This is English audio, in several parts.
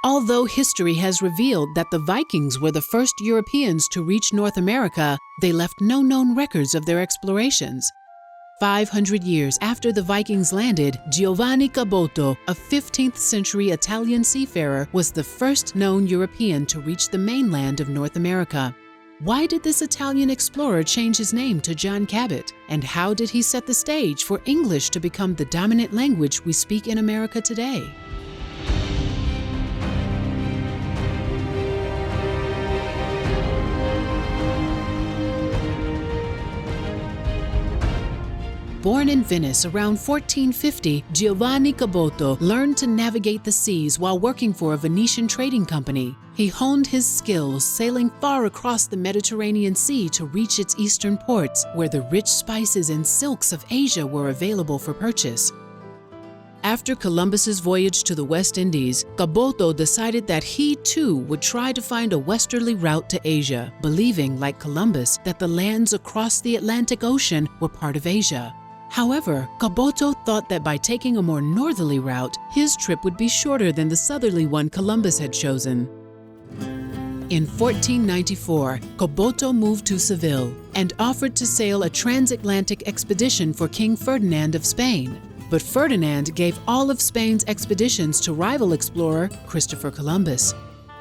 Although history has revealed that the Vikings were the first Europeans to reach North America, they left no known records of their explorations. 500 years after the Vikings landed, Giovanni Caboto, a 15th century Italian seafarer, was the first known European to reach the mainland of North America. Why did this Italian explorer change his name to John Cabot? And how did he set the stage for English to become the dominant language we speak in America today? Born in Venice around 1450, Giovanni Caboto learned to navigate the seas while working for a Venetian trading company. He honed his skills sailing far across the Mediterranean Sea to reach its eastern ports, where the rich spices and silks of Asia were available for purchase. After Columbus's voyage to the West Indies, Caboto decided that he too would try to find a westerly route to Asia, believing, like Columbus, that the lands across the Atlantic Ocean were part of Asia. However, Caboto thought that by taking a more northerly route, his trip would be shorter than the southerly one Columbus had chosen. In 1494, Caboto moved to Seville and offered to sail a transatlantic expedition for King Ferdinand of Spain. But Ferdinand gave all of Spain's expeditions to rival explorer Christopher Columbus.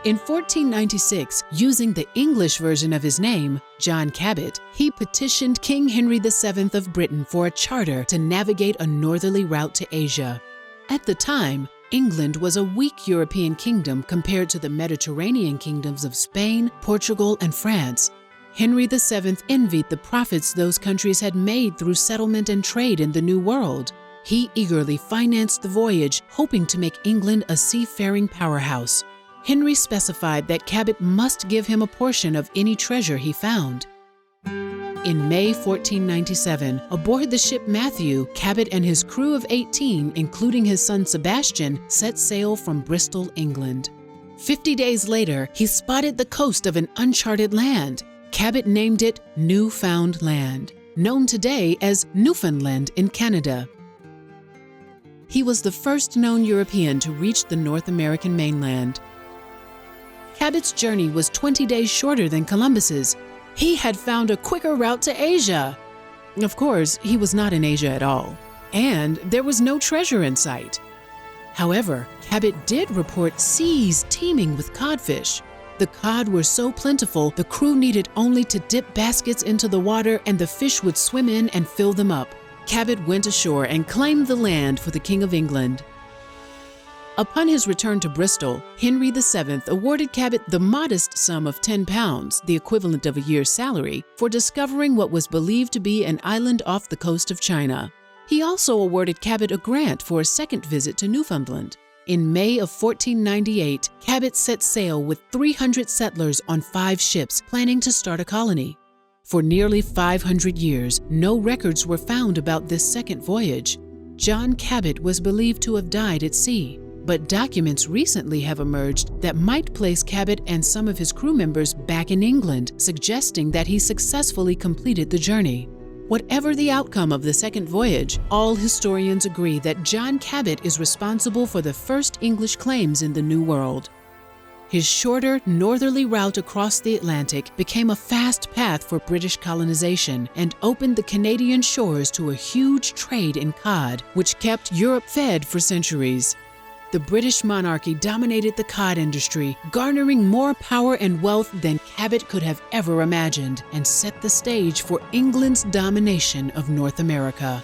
In 1496, using the English version of his name, John Cabot, he petitioned King Henry VII of Britain for a charter to navigate a northerly route to Asia. At the time, England was a weak European kingdom compared to the Mediterranean kingdoms of Spain, Portugal, and France. Henry VII envied the profits those countries had made through settlement and trade in the New World. He eagerly financed the voyage, hoping to make England a seafaring powerhouse. Henry specified that Cabot must give him a portion of any treasure he found. In May 1497, aboard the ship Matthew, Cabot and his crew of 18, including his son Sebastian, set sail from Bristol, England. 50 days later, he spotted the coast of an uncharted land. Cabot named it Newfound Land, known today as Newfoundland in Canada. He was the first known European to reach the North American mainland. Cabot's journey was 20 days shorter than Columbus's. He had found a quicker route to Asia. Of course, he was not in Asia at all, and there was no treasure in sight. However, Cabot did report seas teeming with codfish. The cod were so plentiful, the crew needed only to dip baskets into the water and the fish would swim in and fill them up. Cabot went ashore and claimed the land for the King of England. Upon his return to Bristol, Henry VII awarded Cabot the modest sum of £10, the equivalent of a year's salary, for discovering what was believed to be an island off the coast of China. He also awarded Cabot a grant for a second visit to Newfoundland. In May of 1498, Cabot set sail with 300 settlers on 5 ships, planning to start a colony. For nearly 500 years, no records were found about this second voyage. John Cabot was believed to have died at sea, but documents recently have emerged that might place Cabot and some of his crew members back in England, suggesting that he successfully completed the journey. Whatever the outcome of the second voyage, all historians agree that John Cabot is responsible for the first English claims in the New World. His shorter, northerly route across the Atlantic became a fast path for British colonization and opened the Canadian shores to a huge trade in cod, which kept Europe fed for centuries. The British monarchy dominated the cod industry, garnering more power and wealth than Cabot could have ever imagined, and set the stage for England's domination of North America.